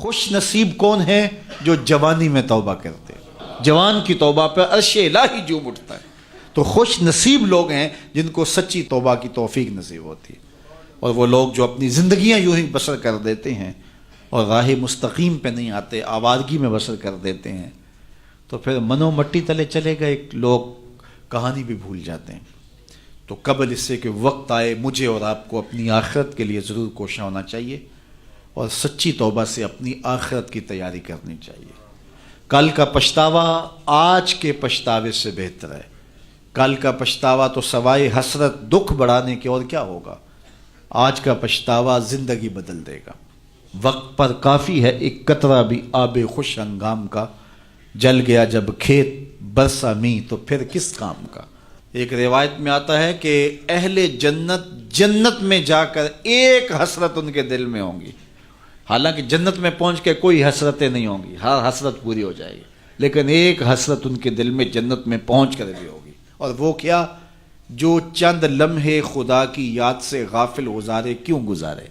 خوش نصیب کون ہے جو جوانی میں توبہ کرتے ہیں، جوان کی توبہ پہ عرش الہی جھوم اٹھتا ہے۔ تو خوش نصیب لوگ ہیں جن کو سچی توبہ کی توفیق نصیب ہوتی ہے، اور وہ لوگ جو اپنی زندگیاں یوں ہی بسر کر دیتے ہیں اور راہ مستقیم پہ نہیں آتے، آوارگی میں بسر کر دیتے ہیں، تو پھر منو مٹی تلے چلے گئے لوگ کہانی بھی بھول جاتے ہیں۔ تو قبل اس سے کہ وقت آئے مجھے اور آپ کو اپنی آخرت کے لیے ضرور کوشاں ہونا چاہیے اور سچی توبہ سے اپنی آخرت کی تیاری کرنی چاہیے۔ کل کا پچھتاوا آج کے پچھتاوے سے بہتر ہے۔ کل کا پچھتاوا تو سوائے حسرت دکھ بڑھانے کے اور کیا ہوگا؟ آج کا پچھتاوا زندگی بدل دے گا۔ وقت پر کافی ہے ایک قطرہ بھی آب خوش ہنگام کا، جل گیا جب کھیت برسا می تو پھر کس کام کا۔ ایک روایت میں آتا ہے کہ اہل جنت جنت میں جا کر ایک حسرت ان کے دل میں ہوں گی، حالانکہ جنت میں پہنچ کے کوئی حسرتیں نہیں ہوں گی، ہر حسرت پوری ہو جائے گی، لیکن ایک حسرت ان کے دل میں جنت میں پہنچ کر بھی ہوگی، اور وہ کیا؟ جو چند لمحے خدا کی یاد سے غافل گزارے کیوں گزارے۔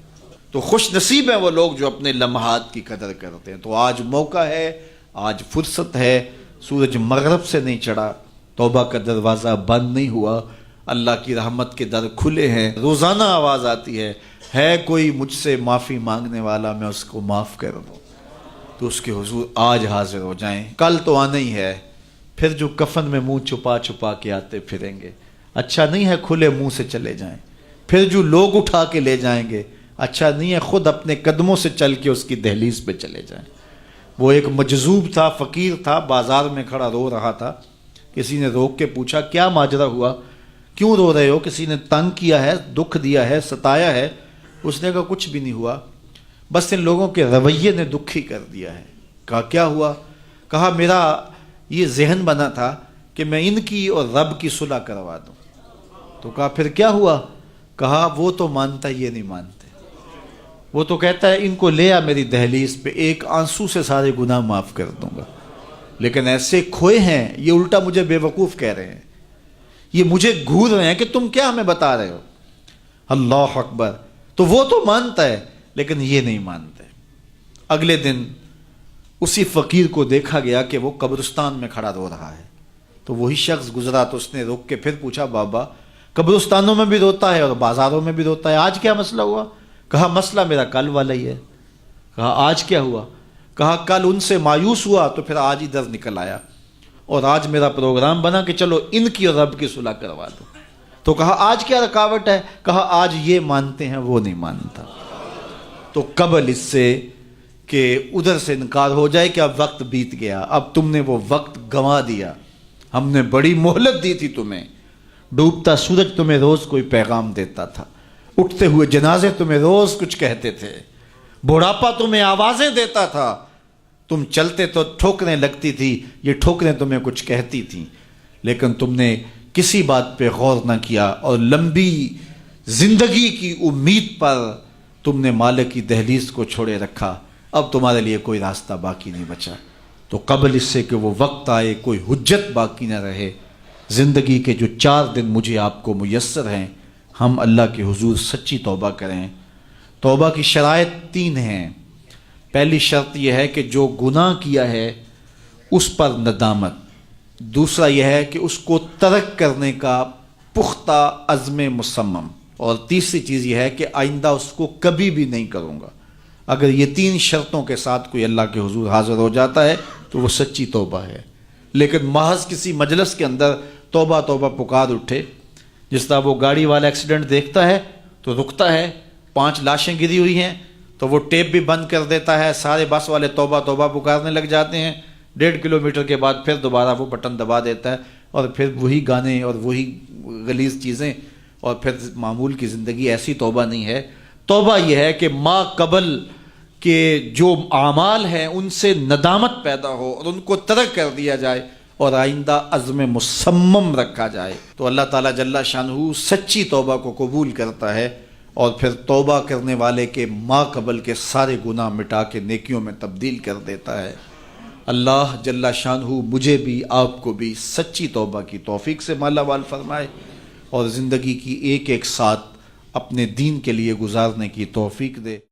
تو خوش نصیب ہیں وہ لوگ جو اپنے لمحات کی قدر کرتے ہیں۔ تو آج موقع ہے، آج فرصت ہے، سورج مغرب سے نہیں چڑھا، توبہ کا دروازہ بند نہیں ہوا، اللہ کی رحمت کے در کھلے ہیں، روزانہ آواز آتی ہے کوئی مجھ سے معافی مانگنے والا میں اس کو معاف کر دوں، تو اس کے حضور آج حاضر ہو جائیں۔ کل تو آنا ہی ہے، پھر جو کفن میں منہ چھپا چھپا کے آتے پھریں گے، اچھا نہیں ہے کھلے منہ سے چلے جائیں، پھر جو لوگ اٹھا کے لے جائیں گے، اچھا نہیں ہے خود اپنے قدموں سے چل کے اس کی دہلیز پہ چلے جائیں۔ وہ ایک مجذوب تھا، فقیر تھا، بازار میں کھڑا رو رہا تھا، کسی نے روک کے پوچھا کیا ماجرا ہوا، کیوں رو رہے ہو، کسی نے تنگ کیا ہے، دکھ دیا ہے، ستایا ہے؟ اس نے کہا کچھ بھی نہیں ہوا، بس ان لوگوں کے رویے نے دکھی کر دیا ہے۔ کہا کیا ہوا؟ کہا میرا یہ ذہن بنا تھا کہ میں ان کی اور رب کی صلح کروا دوں۔ تو کہا پھر کیا ہوا؟ کہا وہ تو مانتا یہ نہیں مانتے، وہ تو کہتا ہے ان کو لے آ میری دہلیز پہ، ایک آنسو سے سارے گناہ معاف کر دوں گا، لیکن ایسے کھوئے ہیں یہ الٹا مجھے بے وقوف کہہ رہے ہیں، یہ مجھے گھور رہے ہیں کہ تم کیا ہمیں بتا رہے ہو۔ اللہ اکبر۔ تو وہ تو مانتا ہے لیکن یہ نہیں مانتے۔ اگلے دن اسی فقیر کو دیکھا گیا کہ وہ قبرستان میں کھڑا رو رہا ہے، تو وہی شخص گزرا تو اس نے روک کے پھر پوچھا بابا قبرستانوں میں بھی روتا ہے اور بازاروں میں بھی روتا ہے، آج کیا مسئلہ ہوا؟ کہا مسئلہ میرا کل والا ہی ہے۔ کہا آج کیا ہوا؟ کہا کل ان سے مایوس ہوا تو پھر آج ادھر نکل آیا، اور آج میرا پروگرام بنا کہ چلو ان کی اور رب کی صلح کروا دو۔ تو کہا آج کیا رکاوٹ ہے؟ کہا آج یہ مانتے ہیں وہ نہیں مانتا۔ تو قبل اس سے کہ ادھر سے انکار ہو جائے کہ اب وقت بیت گیا، اب تم نے وہ وقت گنوا دیا، ہم نے بڑی مہلت دی تھی تمہیں، ڈوبتا سورج تمہیں روز کوئی پیغام دیتا تھا، اٹھتے ہوئے جنازے تمہیں روز کچھ کہتے تھے، بڑھاپا تمہیں آوازیں دیتا تھا، تم چلتے تو ٹھوکریں لگتی تھی، یہ ٹھوکریں تمہیں کچھ کہتی تھیں، لیکن تم نے کسی بات پہ غور نہ کیا، اور لمبی زندگی کی امید پر تم نے مالک کی دہلیز کو چھوڑے رکھا، اب تمہارے لیے کوئی راستہ باقی نہیں بچا۔ تو قبل اس سے کہ وہ وقت آئے کوئی حجت باقی نہ رہے، زندگی کے جو 4 دن مجھے آپ کو میسر ہیں، ہم اللہ کے حضور سچی توبہ کریں۔ توبہ کی شرائط 3 ہیں۔ پہلی شرط یہ ہے کہ جو گناہ کیا ہے اس پر ندامت، دوسرا یہ ہے کہ اس کو ترک کرنے کا پختہ عزم مصمم، اور تیسری چیز یہ ہے کہ آئندہ اس کو کبھی بھی نہیں کروں گا۔ اگر یہ 3 شرطوں کے ساتھ کوئی اللہ کے حضور حاضر ہو جاتا ہے تو وہ سچی توبہ ہے۔ لیکن محض کسی مجلس کے اندر توبہ توبہ پکار اٹھے، جس طرح وہ گاڑی والا ایکسیڈنٹ دیکھتا ہے تو رکتا ہے، 5 لاشیں گری ہوئی ہیں تو وہ ٹیپ بھی بند کر دیتا ہے، سارے بس والے توبہ توبہ پکارنے لگ جاتے ہیں، 1.5 کلومیٹر کے بعد پھر دوبارہ وہ بٹن دبا دیتا ہے، اور پھر وہی گانے اور وہی غلیظ چیزیں، اور پھر معمول کی زندگی۔ ایسی توبہ نہیں ہے۔ توبہ یہ ہے کہ ما قبل کہ جو اعمال ہیں ان سے ندامت پیدا ہو اور ان کو ترک کر دیا جائے اور آئندہ عزم مصمم رکھا جائے، تو اللہ تعالیٰ جل شانہ سچی توبہ کو قبول کرتا ہے، اور پھر توبہ کرنے والے کے ما قبل کے سارے گناہ مٹا کے نیکیوں میں تبدیل کر دیتا ہے۔ اللہ جل شانہ مجھے بھی آپ کو بھی سچی توبہ کی توفیق سے مالا مال فرمائے، اور زندگی کی ایک ایک ساتھ اپنے دین کے لیے گزارنے کی توفیق دے۔